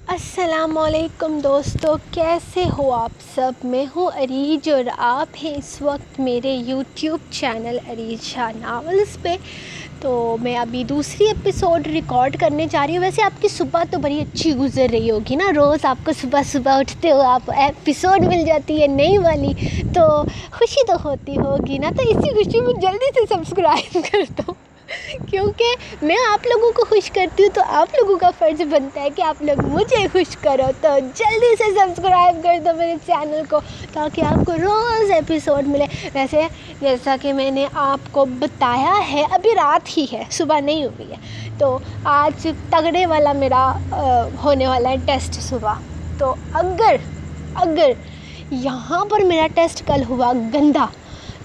السلام علیکم دوستو، کیسے ہو آپ سب؟ میں ہوں عریج اور آپ ہیں اس وقت میرے یوٹیوب چینل عریج شاہ ناولز پہ۔ تو میں ابھی دوسری ایپیسوڈ ریکارڈ کرنے جا رہی ہوں۔ ویسے آپ کی صبح تو بڑی اچھی گزر رہی ہوگی نا، روز آپ کو صبح صبح اٹھتے ہو آپ ایپیسوڈ مل جاتی ہے نئی والی، تو خوشی تو ہوتی ہوگی نا۔ تو اسی خوشی میں جلدی سے سبسکرائب کر دو، کیونکہ میں آپ لوگوں کو خوش کرتی ہوں تو آپ لوگوں کا فرض بنتا ہے کہ آپ لوگ مجھے خوش کرو۔ تو جلدی سے سبسکرائب کر دو میرے چینل کو، تاکہ آپ کو روز ایپیسوڈ ملے۔ ویسے جیسا کہ میں نے آپ کو بتایا ہے، ابھی رات ہی ہے، صبح نہیں ہوئی ہے، تو آج تگڑے والا میرا ہونے والا ہے ٹیسٹ صبح۔ تو اگر یہاں پر میرا ٹیسٹ کل ہوا گندا،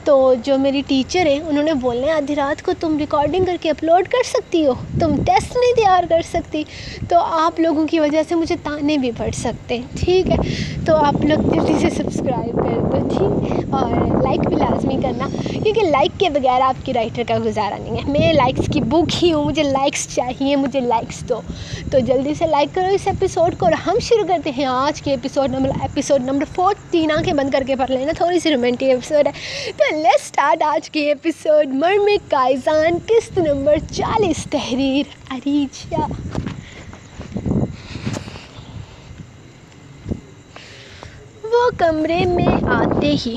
تو جو میری ٹیچر ہیں انہوں نے بولنے آدھی رات کو تم ریکارڈنگ کر کے اپلوڈ کر سکتی ہو، تم ٹیسٹ نہیں تیار کر سکتی، تو آپ لوگوں کی وجہ سے مجھے تانے بھی پڑ سکتے ہیں، ٹھیک ہے؟ تو آپ لوگ جلدی سے سبسکرائب کر دو، ٹھیک؟ اور لائک بھی لازمی کرنا، کیونکہ لائک کے بغیر آپ کی رائٹر کا گزارا نہیں ہے۔ میں لائکس کی بک ہی ہوں، مجھے لائکس چاہیے، مجھے لائکس دو۔ تو جلدی سے لائک کرو اس ایپیسوڈ کو، اور ہم شروع کرتے ہیں آج کے ایپیسوڈ نمبر 4۔ 3 آنکھیں بند کر کے پڑھ لینا، تھوڑی سی رومانٹک ایپیسوڈ ہے۔ تو لیٹس اسٹارٹ آج کی ایپیسوڈ۔ مرمے کائزان، قسط نمبر 40، تحریر عریج شاہ۔ وہ کمرے میں آتے ہی،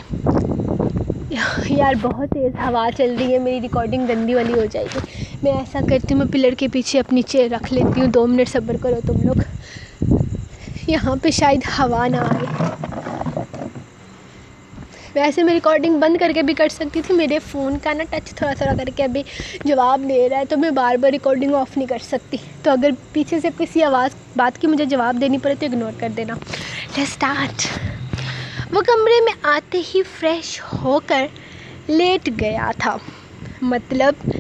یار بہت تیز ہوا چل رہی ہے، میری ریکارڈنگ گندی والی ہو جائے گی۔ میں ایسا کرتی ہوں، میں پلر کے پیچھے اپنی چیئر رکھ لیتی ہوں، 2 منٹ صبر کرو تم لوگ، یہاں پہ شاید ہوا نہ آئے۔ ویسے میں ریکارڈنگ بند کر کے بھی کر سکتی تھی، میرے فون کا نا ٹچ تھوڑا کر کے ابھی جواب دے رہا ہے، تو میں بار بار ریکارڈنگ آف نہیں کر سکتی، تو اگر پیچھے سے کسی بات کی مجھے جواب دینی پڑے تو اگنور کر دینا۔ Let's start. وہ کمرے میں آتے ہی فریش ہو کر لیٹ گیا تھا، مطلب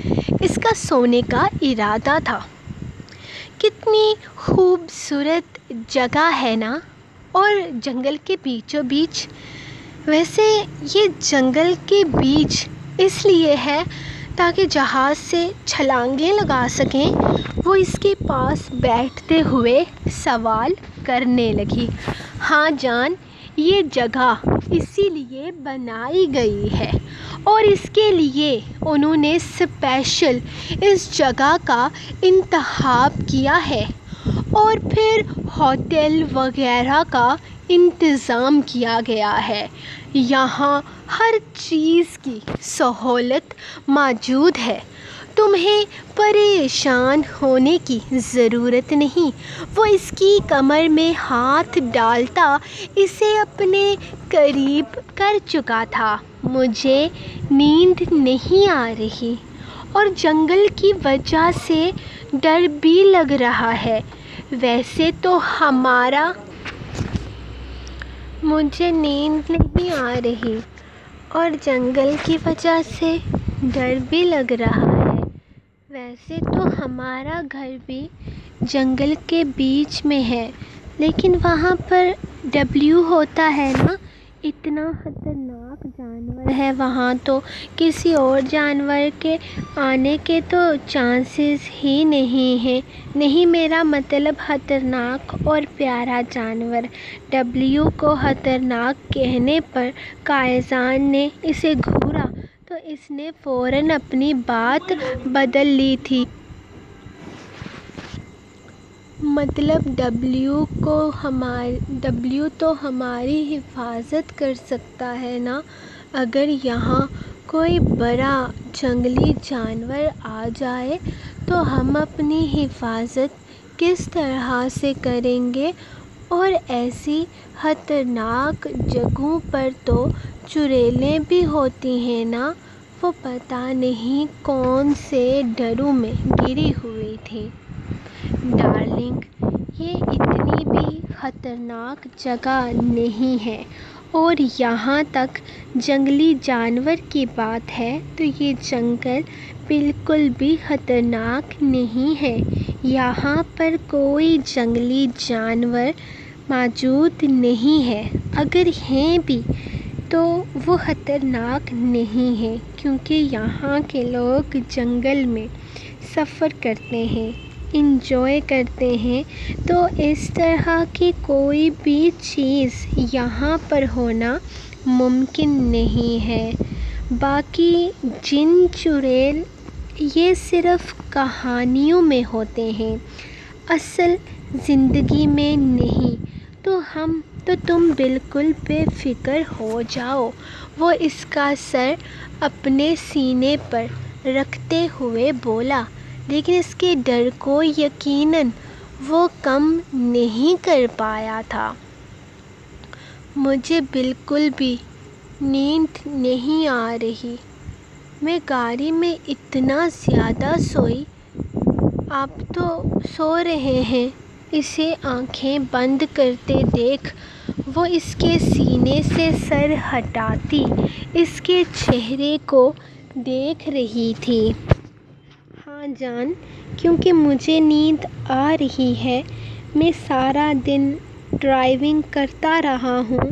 اس کا سونے کا ارادہ تھا۔ کتنی خوبصورت جگہ ہے نا، اور جنگل کے بیچوں بیچ۔ ویسے یہ جنگل کے بیچ اس لیے ہے تاکہ جہاز سے چھلانگیں لگا سکیں۔ وہ اس کے پاس بیٹھتے ہوئے سوال کرنے لگی۔ ہاں جان، یہ جگہ اسی لیے بنائی گئی ہے، اور اس کے لیے انہوں نے اسپیشل اس جگہ کا انتخاب کیا ہے، اور پھر ہوٹل وغیرہ کا انتظام کیا گیا ہے۔ یہاں ہر چیز کی سہولت موجود ہے، تمہیں پریشان ہونے کی ضرورت نہیں۔ وہ اس کی کمر میں ہاتھ ڈالتا اسے اپنے قریب کر چکا تھا۔ مجھے نیند نہیں آ رہی، اور جنگل کی وجہ سے ڈر بھی لگ رہا ہے۔ ویسے تو مجھے نیند نہیں آ رہی، اور جنگل کی وجہ سے ڈر بھی لگ رہا ہے۔ ویسے تو ہمارا گھر بھی جنگل کے بیچ میں ہے، لیکن وہاں پر ڈبلیو ہوتا ہے نا، اتنا خطرناک جانور ہے وہاں، تو کسی اور جانور کے آنے کے تو چانسز ہی نہیں ہیں۔ نہیں، میرا مطلب خطرناک اور پیارا جانور۔ ڈبلیو کو خطرناک کہنے پر کائزان نے اسے گھورا تو اس نے فوراً اپنی بات بدل لی تھی۔ مطلب ڈبلیو تو ہماری حفاظت کر سکتا ہے نا، اگر یہاں کوئی بڑا جنگلی جانور آ جائے تو ہم اپنی حفاظت کس طرح سے کریں گے؟ اور ایسی خطرناک جگہوں پر تو چڑیلیں بھی ہوتی ہیں نا، وہ پتہ نہیں کون سے ڈروں میں گری ہوئی تھی۔ ڈارلنگ، یہ اتنی بھی خطرناک جگہ نہیں ہے، اور یہاں تک جنگلی جانور کی بات ہے تو یہ جنگل بالکل بھی خطرناک نہیں ہے۔ یہاں پر کوئی جنگلی جانور موجود نہیں ہے، اگر ہیں بھی تو وہ خطرناک نہیں ہیں، کیونکہ یہاں کے لوگ جنگل میں سفر کرتے ہیں۔ انجوائے کرتے ہیں، تو اس طرح کی کوئی بھی چیز یہاں پر ہونا ممکن نہیں ہے۔ باقی جن چڑیل یہ صرف کہانیوں میں ہوتے ہیں، اصل زندگی میں نہیں۔ تو تم بالکل بے فکر ہو جاؤ، وہ اس کا سر اپنے سینے پر رکھتے ہوئے بولا، لیکن اس کے ڈر کو یقیناً وہ کم نہیں کر پایا تھا۔ مجھے بالکل بھی نیند نہیں آ رہی، میں گاڑی میں اتنا زیادہ سوئی۔ آپ تو سو رہے ہیں۔ اسے آنکھیں بند کرتے دیکھ وہ اس کے سینے سے سر ہٹاتی اس کے چہرے کو دیکھ رہی تھی۔ ہاں جان، کیونکہ مجھے نیند آ رہی ہے، میں سارا دن ڈرائیونگ کرتا رہا ہوں،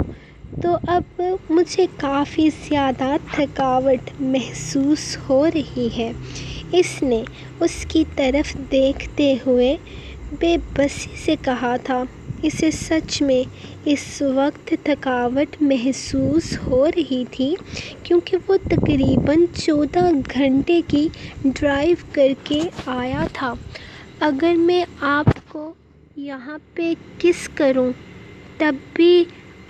تو اب مجھے کافی زیادہ تھکاوٹ محسوس ہو رہی ہے۔ اس نے اس کی طرف دیکھتے ہوئے بے بسی سے کہا تھا۔ اسے سچ میں اس وقت تھکاوٹ محسوس ہو رہی تھی، کیونکہ وہ تقریباً 14 گھنٹے کی ڈرائیو کر کے آیا تھا۔ اگر میں آپ کو یہاں پہ کس کروں تب بھی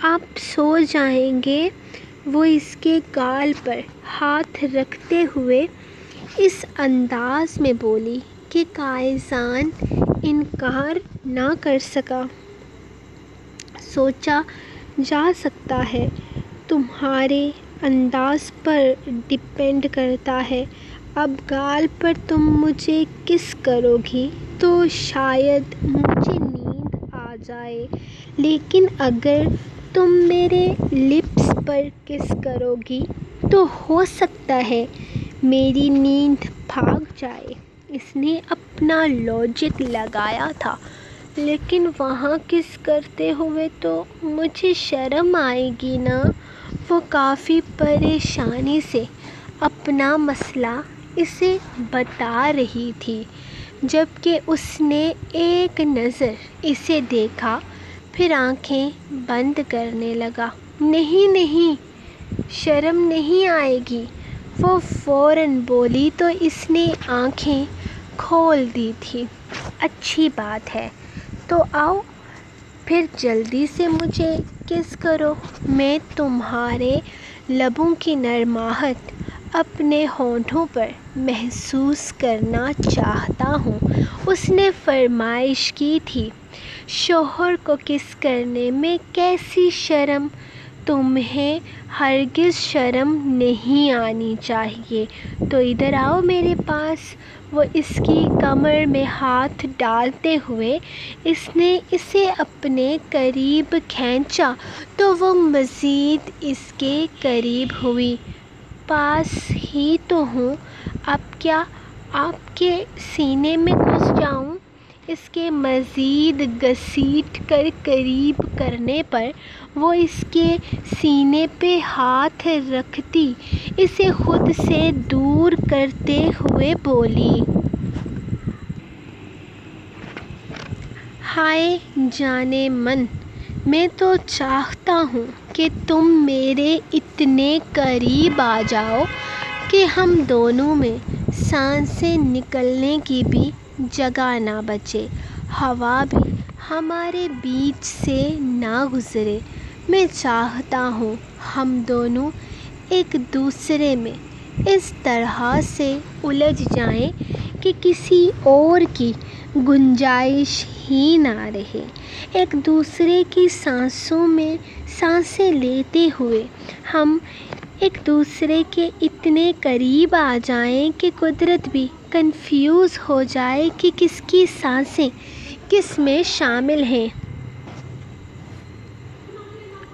آپ سو جائیں گے۔ وہ اس کے گال پر ہاتھ رکھتے ہوئے اس انداز میں بولی کہ کائزان انکار نہ کر سکا۔ سوچا جا سکتا ہے، تمہارے انداز پر ڈیپینڈ کرتا ہے۔ اب گال پر تم مجھے کس کرو گی تو شاید مجھے نیند آ جائے، لیکن اگر تم میرے لپس پر کس کرو گی تو ہو سکتا ہے میری نیند بھاگ جائے۔ اس نے اپنا لاجک لگایا تھا، لیکن وہاں کس کرتے ہوئے تو مجھے شرم آئے گی نا۔ وہ کافی پریشانی سے اپنا مسئلہ اسے بتا رہی تھی، جبکہ اس نے ایک نظر اسے دیکھا، پھر آنکھیں بند کرنے لگا۔ نہیں نہیں، شرم نہیں آئے گی، وہ فوراً بولی تو اس نے آنکھیں کھول دی تھی۔ اچھی بات ہے، تو آؤ پھر جلدی سے مجھے کس کرو۔ میں تمہارے لبوں کی نرماہٹ اپنے ہونٹوں پر محسوس کرنا چاہتا ہوں۔ اس نے فرمائش کی تھی۔ شوہر کو کس کرنے میں کیسی شرم؟ تمہیں ہرگز شرم نہیں آنی چاہیے، تو ادھر آؤ میرے پاس۔ وہ اس کی کمر میں ہاتھ ڈالتے ہوئے اس نے اسے اپنے قریب کھینچا تو وہ مزید اس کے قریب ہوئی۔ پاس ہی تو ہوں، اب کیا آپ کے سینے میں گھس جاؤں؟ اس کے مزید گھسیٹ کر قریب کرنے پر وہ اس کے سینے پہ ہاتھ رکھتی اسے خود سے دور کرتے ہوئے بولی۔ ہائے جانے من، میں تو چاہتا ہوں کہ تم میرے اتنے قریب آ جاؤ کہ ہم دونوں میں سانسیں نکلنے کی بھی جگہ نہ بچے، ہوا بھی ہمارے بیچ سے نہ گزرے۔ میں چاہتا ہوں ہم دونوں ایک دوسرے میں اس طرح سے الجھ جائیں کہ کسی اور کی گنجائش ہی نہ رہے۔ ایک دوسرے کی سانسوں میں سانسیں لیتے ہوئے ہم ایک دوسرے کے اتنے قریب آ جائیں کہ قدرت بھی کنفیوز ہو جائے کہ کس کی سانسیں کس میں شامل ہیں۔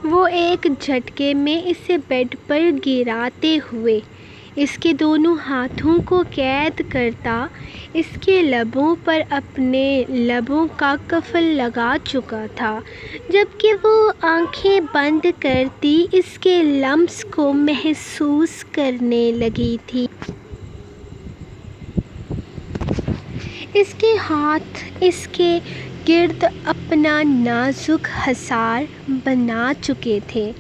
وہ ایک جھٹکے میں اسے بیڈ پر گراتے ہوئے اس کے دونوں ہاتھوں کو قید کرتا اس کے لبوں پر اپنے لبوں کا قفل لگا چکا تھا، جبکہ وہ آنکھیں بند کرتی اس کے لمس کو محسوس کرنے لگی تھی۔ اس کے ہاتھ اس کے گرد اپنا نازک حصار بنا چکے تھے،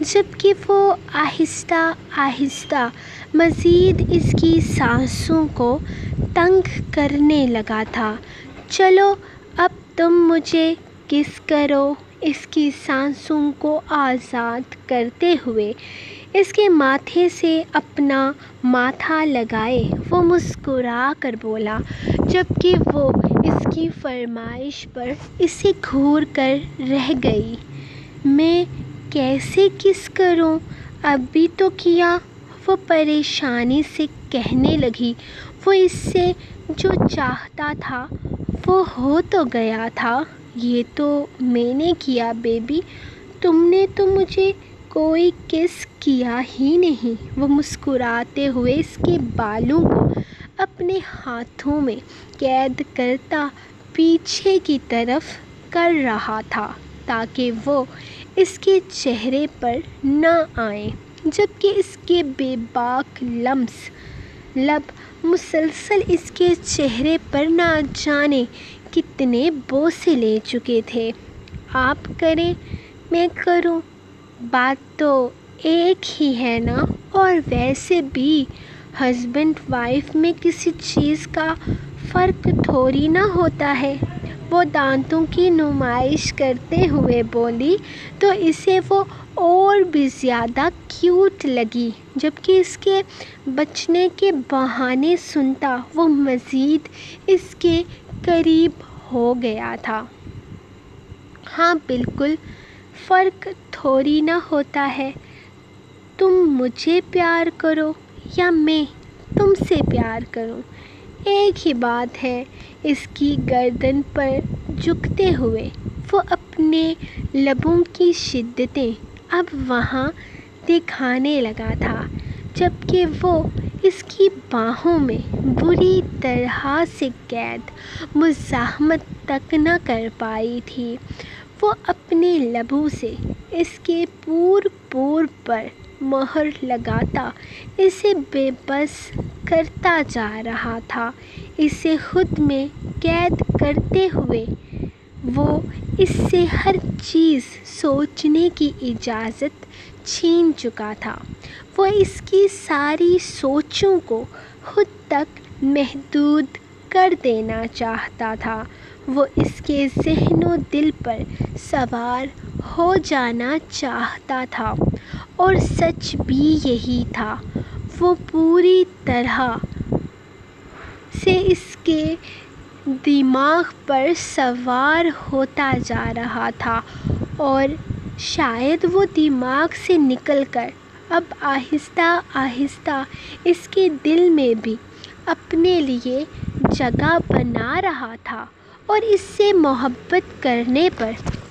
جبکہ وہ آہستہ آہستہ مزید اس کی سانسوں کو تنگ کرنے لگا تھا۔ چلو اب تم مجھے کس کرو۔ اس کی سانسوں کو آزاد کرتے ہوئے اس کے ماتھے سے اپنا ماتھا لگائے وہ مسکرا کر بولا، جبکہ وہ اس کی فرمائش پر اسے گھور کر رہ گئی۔ میں کیسے کس کروں؟ ابھی تو کیا، وہ پریشانی سے کہنے لگی۔ وہ اس سے جو چاہتا تھا وہ ہو تو گیا تھا۔ یہ تو میں نے کیا بیبی، تم نے تو مجھے کوئی کس کیا ہی نہیں۔ وہ مسکراتے ہوئے اس کے بالوں کو اپنے ہاتھوں میں قید کرتا پیچھے کی طرف کر رہا تھا تاکہ وہ اس کے چہرے پر نہ آئیں، جبکہ اس کے بے باک لب مسلسل اس کے چہرے پر نہ جانے کتنے بوسے لے چکے تھے۔ آپ کریں میں کروں، بات تو ایک ہی ہے نا، اور ویسے بھی ہسبینڈ وائف میں کسی چیز کا فرق تھوڑی نہ ہوتا ہے۔ وہ دانتوں کی نمائش کرتے ہوئے بولی تو اسے وہ اور بھی زیادہ کیوٹ لگی، جبکہ اس کے بچنے کے بہانے سنتا وہ مزید اس کے قریب ہو گیا تھا۔ ہاں بالکل، فرق تھوڑی نہ ہوتا ہے، تم مجھے پیار کرو یا میں تم سے پیار کروں، ایک ہی بات ہے۔ اس کی گردن پر جھکتے ہوئے وہ اپنے لبوں کی شدتیں اب وہاں دکھانے لگا تھا، جبکہ وہ اس کی باہوں میں بری طرح سے قید مزاحمت تک نہ کر پائی تھی۔ وہ اپنے لبوں سے اس کے پور پر مہر لگاتا اسے بے بس کرتا جا رہا تھا۔ اسے خود میں قید کرتے ہوئے وہ اس سے ہر چیز سوچنے کی اجازت چھین چکا تھا۔ وہ اس کی ساری سوچوں کو خود تک محدود کر دینا چاہتا تھا۔ وہ اس کے ذہن و دل پر سوار ہو جانا چاہتا تھا، اور سچ بھی یہی تھا۔ وہ پوری طرح سے اس کے دماغ پر سوار ہوتا جا رہا تھا، اور شاید وہ دماغ سے نکل کر اب آہستہ آہستہ اس کے دل میں بھی اپنے لیے جگہ بنا رہا تھا، اور اس سے محبت کرنے پر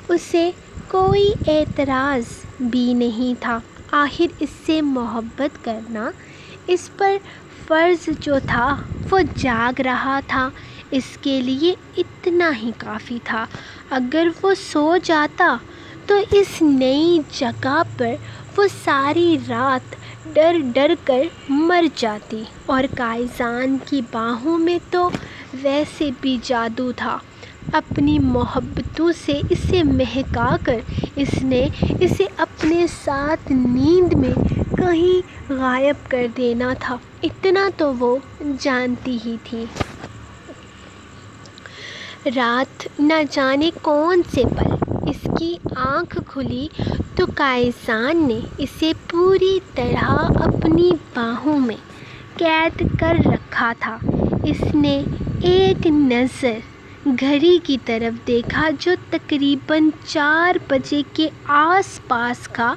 اسے کوئی اعتراض بھی نہیں تھا۔ آخر اس سے محبت کرنا اس پر فرض جو تھا وہ جاگ رہا تھا، اس کے لیے اتنا ہی کافی تھا۔ اگر وہ سو جاتا تو اس نئی جگہ پر وہ ساری رات ڈر ڈر کر مر جاتی، اور کائزان کی باہوں میں تو ویسے بھی جادو تھا۔ اپنی محبتوں سے اسے مہکا کر اس نے اسے اپنے ساتھ نیند میں کہیں غائب کر دینا تھا، اتنا تو وہ جانتی ہی تھی۔ رات نہ جانے کون سے پل اس کی آنکھ کھلی تو کائزان نے اسے پوری طرح اپنی باہوں میں قید کر رکھا تھا۔ اس نے ایک نظر گھڑی کی طرف دیکھا جو تقریباً 4 بجے کے آس پاس کا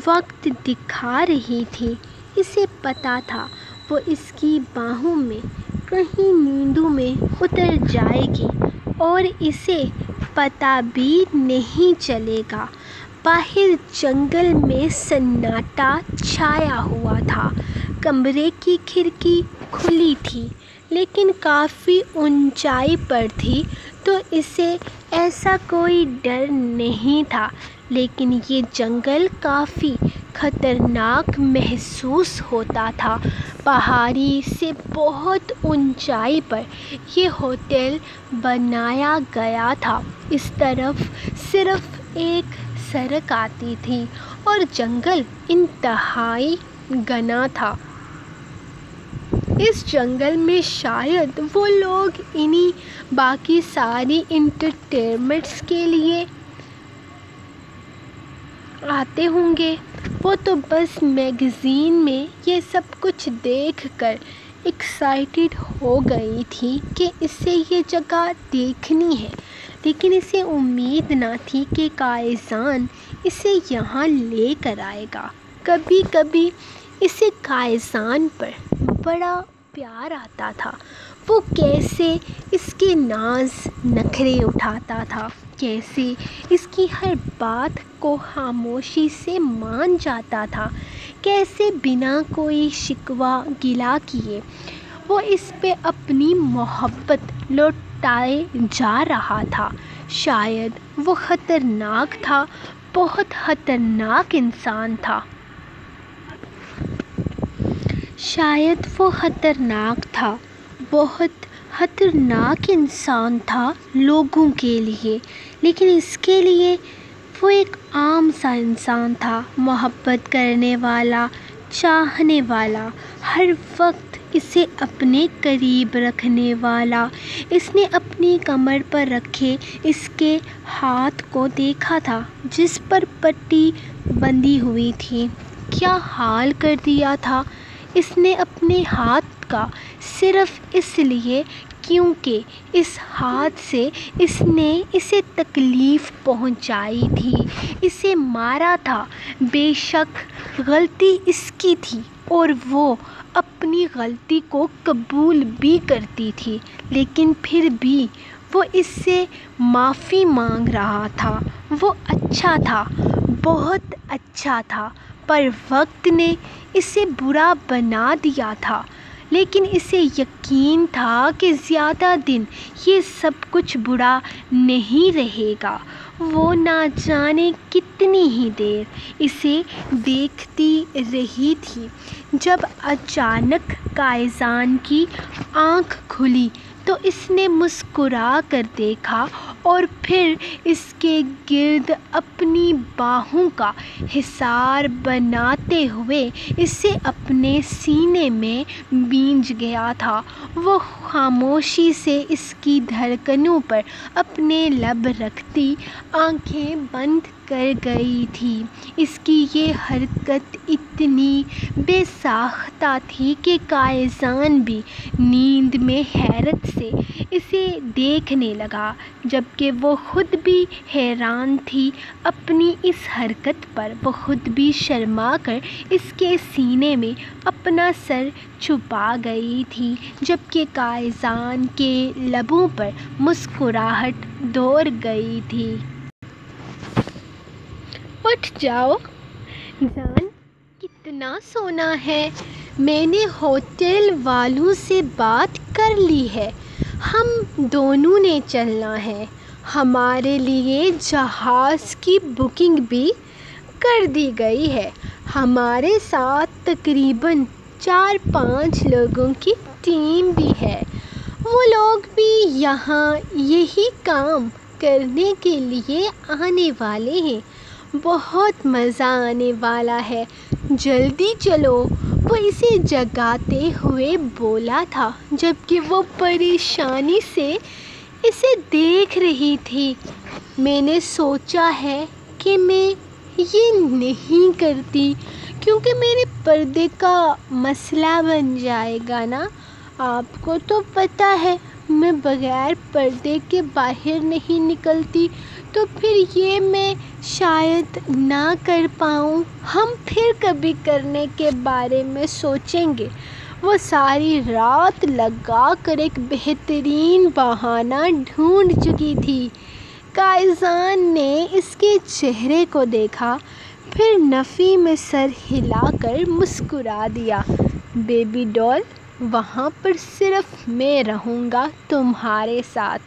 وقت دکھا رہی تھی۔ اسے پتہ تھا وہ اس کی باہوں میں کہیں نیندوں میں اتر جائے گی، اور اسے پتہ بھی نہیں چلے گا۔ باہر جنگل میں سناٹا چھایا ہوا تھا۔ کمرے کی کھڑکی کھلی تھی، لیکن کافی اونچائی پر تھی تو اسے ایسا کوئی ڈر نہیں تھا، لیکن یہ جنگل کافی خطرناک محسوس ہوتا تھا۔ پہاڑی سے بہت اونچائی پر یہ ہوٹل بنایا گیا تھا۔ اس طرف صرف ایک سڑک آتی تھی اور جنگل انتہائی گھنا تھا۔ اس جنگل میں شاید وہ لوگ انہیں باقی ساری انٹرٹینمنٹس کے لیے آتے ہوں گے۔ وہ تو بس میگزین میں یہ سب کچھ دیکھ کر ایکسائٹیڈ ہو گئی تھی کہ اسے یہ جگہ دیکھنی ہے، لیکن اسے امید نہ تھی کہ کائزان اسے یہاں لے کر آئے گا۔ کبھی کبھی اسے کائزان پر بڑا پیار آتا تھا۔ وہ کیسے اس کے ناز نخرے اٹھاتا تھا، کیسے اس کی ہر بات کو خاموشی سے مان جاتا تھا، کیسے بنا کوئی شکوہ گلہ کیے وہ اس پہ اپنی محبت لوٹائے جا رہا تھا۔ شاید وہ خطرناک تھا، بہت خطرناک انسان تھا۔ شاید وہ خطرناک تھا، بہت خطرناک انسان تھا لوگوں کے لیے، لیکن اس کے لیے وہ ایک عام سا انسان تھا، محبت کرنے والا، چاہنے والا، ہر وقت اسے اپنے قریب رکھنے والا۔ اس نے اپنی کمر پر رکھے اس کے ہاتھ کو دیکھا تھا جس پر پٹی بندھی ہوئی تھی۔ کیا حال کر دیا تھا اس نے اپنے ہاتھ کا، صرف اس لیے کیونکہ اس ہاتھ سے اس نے اسے تکلیف پہنچائی تھی، اسے مارا تھا۔ بے شک غلطی اس کی تھی اور وہ اپنی غلطی کو قبول بھی کرتی تھی، لیکن پھر بھی وہ اس سے معافی مانگ رہا تھا۔ وہ اچھا تھا، بہت اچھا تھا، پر وقت نے اسے برا بنا دیا تھا۔ لیکن اسے یقین تھا کہ زیادہ دن یہ سب کچھ برا نہیں رہے گا۔ وہ نہ جانے کتنی ہی دیر اسے دیکھتی رہی تھی، جب اچانک کائزان کی آنکھ کھلی تو اس نے مسکرا کر دیکھا اور پھر اس کے گرد اپنی باہوں کا حصار بناتے ہوئے اسے اپنے سینے میں بھیج گیا تھا۔ وہ خاموشی سے اس کی دھڑکنوں پر اپنے لب رکھتی آنکھیں بند کر گئی تھی۔ اس کی یہ حرکت اتنی بے ساختہ تھی کہ کائزان بھی نیند میں حیرت سے اسے دیکھنے لگا، جبکہ وہ خود بھی حیران تھی اپنی اس حرکت پر۔ وہ خود بھی شرما کر اس کے سینے میں اپنا سر چھپا گئی تھی، جبکہ کائزان کے لبوں پر مسکراہٹ دوڑ گئی تھی۔ اٹھ جاؤ جان، کتنا سونا ہے۔ میں نے ہوٹل والوں سے بات کر لی ہے، ہم دونوں نے چلنا ہے۔ ہمارے لیے جہاز کی بکنگ بھی کر دی گئی ہے۔ ہمارے ساتھ تقریباً 4-5 لوگوں کی ٹیم بھی ہے۔ وہ لوگ بھی یہاں یہی کام کرنے کے لیے آنے والے ہیں۔ بہت مزہ آنے والا ہے، جلدی چلو۔ وہ اسے جگاتے ہوئے بولا تھا، جبکہ وہ پریشانی سے اسے دیکھ رہی تھی۔ میں نے سوچا ہے کہ میں یہ نہیں کرتی کیونکہ میرے پردے کا مسئلہ بن جائے گا نا۔ آپ کو تو پتہ ہے میں بغیر پردے کے باہر نہیں نکلتی، تو پھر یہ میں شاید نہ کر پاؤں۔ ہم پھر کبھی کرنے کے بارے میں سوچیں گے۔ وہ ساری رات لگا کر ایک بہترین بہانہ ڈھونڈ چکی تھی۔ کائزان نے اس کے چہرے کو دیکھا، پھر نفی میں سر ہلا کر مسکرا دیا۔ بیبی ڈال، وہاں پر صرف میں رہوں گا تمہارے ساتھ،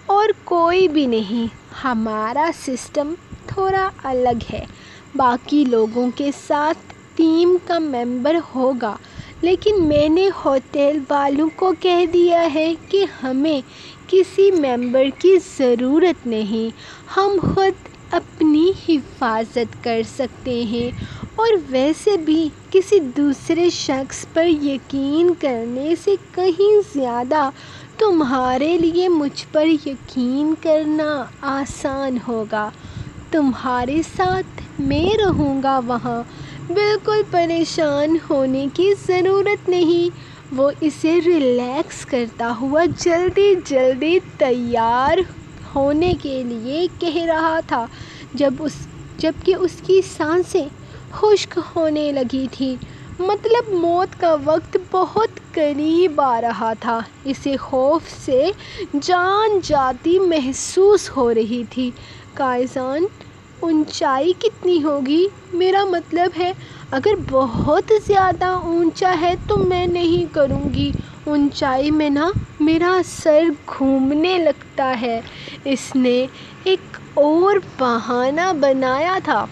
اور کوئی بھی نہیں۔ ہمارا سسٹم تھوڑا الگ ہے، باقی لوگوں کے ساتھ ٹیم کا ممبر ہوگا، لیکن میں نے ہوٹل والوں کو کہہ دیا ہے کہ ہمیں کسی ممبر کی ضرورت نہیں، ہم خود اپنی حفاظت کر سکتے ہیں، اور ویسے بھی کسی دوسرے شخص پر یقین کرنے سے کہیں زیادہ تمہارے لیے مجھ پر یقین کرنا آسان ہوگا۔ تمہارے ساتھ میں رہوں گا وہاں، بالکل پریشان ہونے کی ضرورت نہیں۔ وہ اسے ریلیکس کرتا ہوا جلدی تیار ہونے کے لیے کہہ رہا تھا، جبکہ اس کی سانسیں خشک ہونے لگی تھی، مطلب موت کا وقت بہت قریب آ رہا تھا۔ اسے خوف سے جان جاتی محسوس ہو رہی تھی۔ قائزان، اونچائی کتنی ہوگی؟ میرا مطلب ہے اگر بہت زیادہ اونچا ہے تو میں نہیں کروں گی، اونچائی میں نا میرا سر گھومنے لگتا ہے۔ اس نے ایک اور بہانہ بنایا تھا۔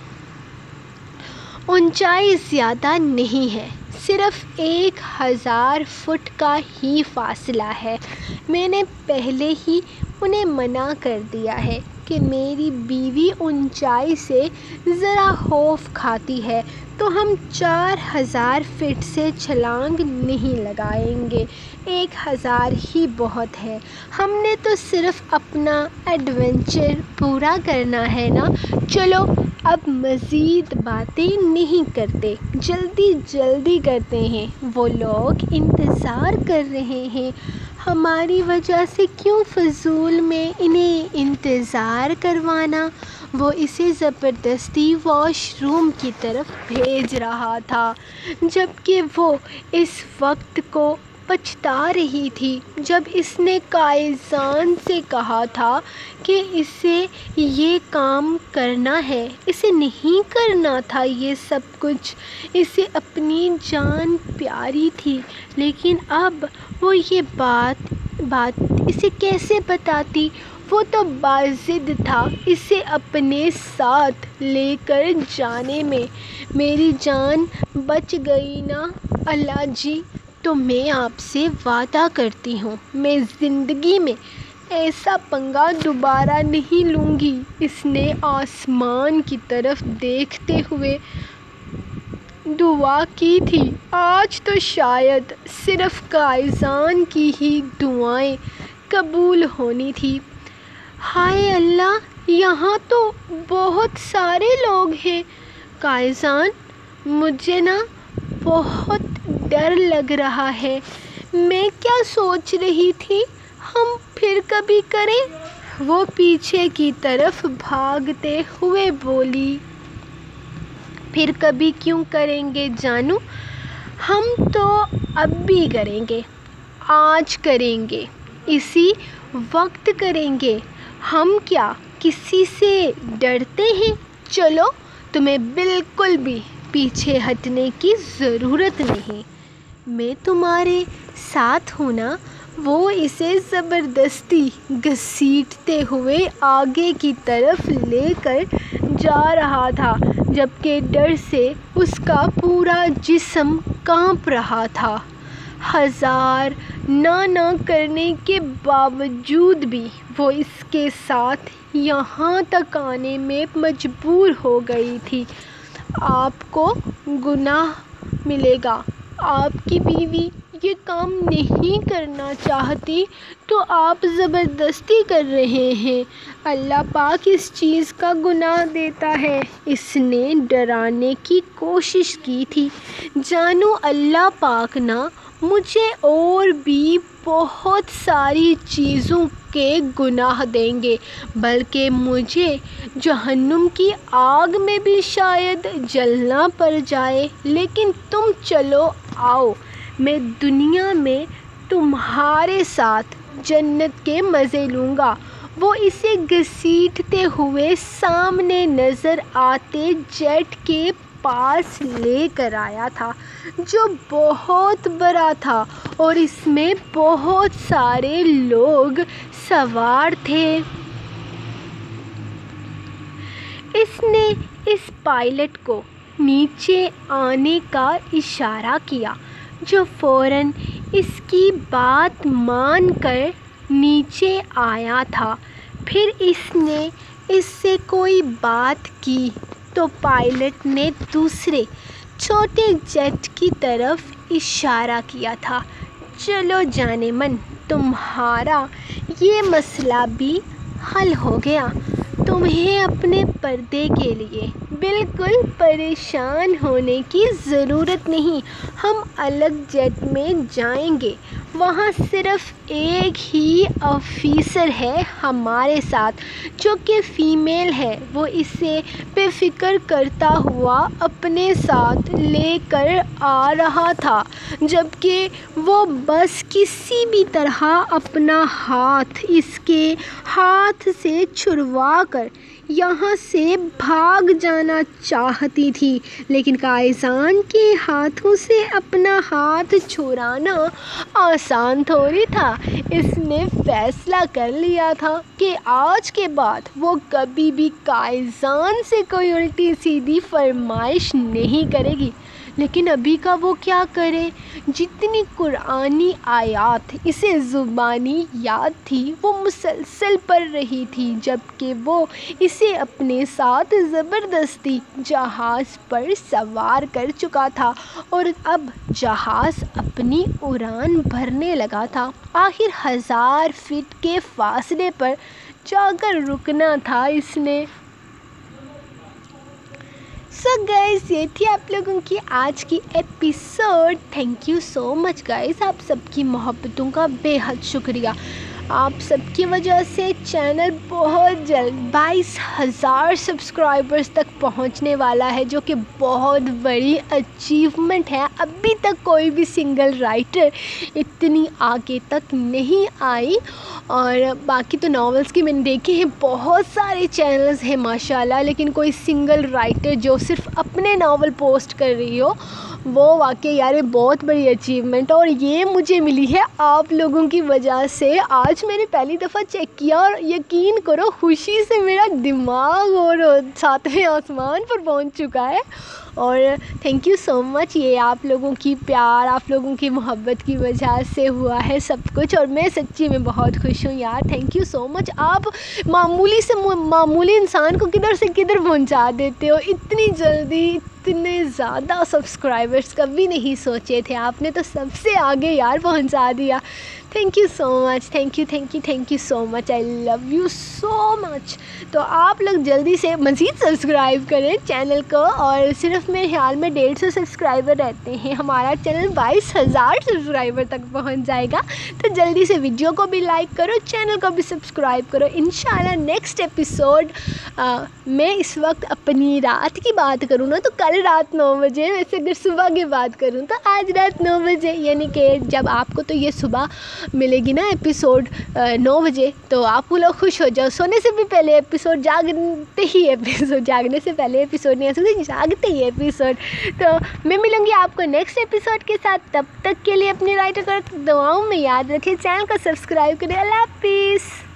اونچائی زیادہ نہیں ہے، صرف 1000 فٹ کا ہی فاصلہ ہے۔ میں نے پہلے ہی انہیں منع کر دیا ہے کہ میری بیوی اونچائی سے ذرا خوف کھاتی ہے، تو ہم 4000 فٹ سے چھلانگ نہیں لگائیں گے، 1000 ہی بہت ہے۔ ہم نے تو صرف اپنا ایڈونچر پورا کرنا ہے نا۔ چلو اب مزید باتیں نہیں کرتے، جلدی کرتے ہیں، وہ لوگ انتظار کر رہے ہیں، ہماری وجہ سے کیوں فضول میں انہیں انتظار کروانا۔ وہ اسے زبردستی واش روم کی طرف بھیج رہا تھا، جبکہ وہ اس وقت کو پچھتا رہی تھی جب اس نے قائزان سے کہا تھا کہ اسے یہ کام کرنا ہے، اسے نہیں کرنا تھا یہ سب کچھ، اسے اپنی جان پیاری تھی، لیکن اب وہ یہ بات اسے کیسے بتاتی؟ وہ تو باضد تھا اسے اپنے ساتھ لے کر جانے میں۔ میری جان بچ گئی نا اللہ جی، تو میں آپ سے وعدہ کرتی ہوں میں زندگی میں ایسا پنگا دوبارہ نہیں لوں گی۔ اس نے آسمان کی طرف دیکھتے ہوئے دعا کی تھی، آج تو شاید صرف قائزان کی ہی دعائیں قبول ہونی تھی۔ ہائے اللہ، یہاں تو بہت سارے لوگ ہیں۔ قائزان، مجھے نا بہت ڈر لگ رہا ہے، میں کیا سوچ رہی تھی، ہم پھر کبھی کریں؟ وہ پیچھے کی طرف بھاگتے ہوئے بولی۔ پھر کبھی کیوں کریں گے جانو، ہم تو اب بھی کریں گے، آج کریں گے، اسی وقت کریں گے۔ ہم کیا کسی سے ڈرتے ہیں؟ چلو، تمہیں بالکل بھی پیچھے ہٹنے کی ضرورت نہیں، میں تمہارے ساتھ ہوں نا۔ وہ اسے زبردستی گھسیٹتے ہوئے آگے کی طرف لے کر جا رہا تھا، جبکہ ڈر سے اس کا پورا جسم کانپ رہا تھا۔ ہزار نہ کرنے کے باوجود بھی وہ اس کے ساتھ یہاں تک آنے میں مجبور ہو گئی تھی۔ آپ کو گناہ ملے گا، آپ کی بیوی یہ کام نہیں کرنا چاہتی تو آپ زبردستی کر رہے ہیں، اللہ پاک اس چیز کا گناہ دیتا ہے۔ اس نے ڈرانے کی کوشش کی تھی، جانو اللہ پاک نا مجھے اور بھی بہت ساری چیزوں کے گناہ دیں گے، بلکہ مجھے جہنم کی آگ میں بھی شاید جلنا پڑ جائے، لیکن تم چلو آؤ، میں دنیا میں تمہارے ساتھ جنت کے مزے لوں گا۔ وہ اسے گھسیٹتے ہوئے سامنے نظر آتے جیٹ کے پاس لے کر آیا تھا، جو بہت بڑا تھا اور اس میں بہت سارے لوگ سوار تھے۔ اس نے اس پائلٹ کو نیچے آنے کا اشارہ کیا، جو فوراً اس کی بات مان کر نیچے آیا تھا۔ پھر اس نے اس سے کوئی بات کی تو پائلٹ نے دوسرے چھوٹے جیٹ کی طرف اشارہ کیا تھا۔ چلو جانے من، تمہارا یہ مسئلہ بھی حل ہو گیا۔ تمہیں اپنے پردے کے لیے بالکل پریشان ہونے کی ضرورت نہیں۔ ہم الگ جیٹ میں جائیں گے، وہاں صرف ایک ہی آفیسر ہے ہمارے ساتھ جو کہ فیمیل ہے۔ وہ اسے بے فکر کرتا ہوا اپنے ساتھ لے کر آ رہا تھا، جبکہ وہ بس کسی بھی طرح اپنا ہاتھ اس کے ہاتھ سے چھڑوا کر یہاں سے بھاگ جانا چاہتی تھی، لیکن قائزان کے ہاتھوں سے اپنا ہاتھ چھڑانا آسان تھوڑی تھا۔ اس نے فیصلہ کر لیا تھا کہ آج کے بعد وہ کبھی بھی قائزان سے کوئی الٹی سیدھی فرمائش نہیں کرے گی۔ لیکن ابھی کا وہ کیا کرے؟ جتنی قرآنی آیات اسے زبانی یاد تھی وہ مسلسل پڑھ رہی تھی، جبکہ وہ اسے اپنے ساتھ زبردستی جہاز پر سوار کر چکا تھا اور اب جہاز اپنی اڑان بھرنے لگا تھا۔ آخر 1000 فٹ کے فاصلے پر جا کر رکنا تھا اس نے۔ سو گائز، یہ تھی آپ لوگوں کی آج کی episode. Thank you so much guys, آپ سب کی محبتوں کا بے حد شکریہ۔ آپ سب کی وجہ سے چینل بہت جلد 22,000 سبسکرائبرز تک پہنچنے والا ہے، جو کہ بہت بڑی اچیومنٹ ہے۔ ابھی تک کوئی بھی سنگل رائٹر اتنی آگے تک نہیں آئی، اور باقی تو ناولز کی میں نے دیکھے ہیں بہت سارے چینلز ہیں ماشاءاللہ، لیکن کوئی سنگل رائٹر جو صرف اپنے ناول پوسٹ کر رہی ہو، وہ واقعی یار بہت بڑی اچیومنٹ، اور یہ مجھے ملی ہے آپ لوگوں کی وجہ سے۔ آج میں نے پہلی دفعہ چیک کیا اور یقین کرو خوشی سے میرا دماغ اور 7ویں آسمان پر پہنچ چکا ہے۔ اور تھینک یو سو مچ، یہ آپ لوگوں کی پیار، آپ لوگوں کی محبت کی وجہ سے ہوا ہے سب کچھ، اور میں سچی میں بہت خوش ہوں یار۔ تھینک یو سو مچ، آپ معمولی سے معمولی انسان کو کدھر سے کدھر پہنچا دیتے ہو اتنی جلدی۔ اتنے زیادہ سبسکرائبرز کبھی نہیں سوچے تھے، آپ نے تو سب سے آگے یار پہنچا دیا۔ Thank you so much, thank you so much, I love you so much. تو آپ لوگ جلدی سے مزید سبسکرائب کریں چینل کو، اور صرف میرے خیال میں 150 سبسکرائبر رہتے ہیں، ہمارا چینل 22,000 سبسکرائبر تک پہنچ جائے گا۔ تو جلدی سے ویڈیو کو بھی لائک کرو، چینل کو بھی سبسکرائب کرو۔ انشاءاللہ نیکسٹ ایپیسوڈ میں اس وقت اپنی رات کی بات کروں نا تو کل رات 9 بجے، ویسے اگر صبح کی بات کروں تو آج رات 9 بجے، یعنی کہ جب آپ کو تو یہ صبح ملے گی نا ایپیسوڈ 9 بجے، تو آپ لوگ خوش ہو جاؤ۔ سونے سے بھی پہلے ایپیسوڈ، جاگتے ہی ایپیسوڈ، جاگنے سے پہلے ایپیسوڈ نہیں آ سکتے، جاگتے ہی ایپیسوڈ۔ تو میں ملوں گی آپ کو نیکسٹ ایپیسوڈ کے ساتھ، تب تک کے لیے اپنی رائٹر کو دعاؤں میں یاد رکھیں، چینل کو سبسکرائب کریں۔ اللہ حافظ۔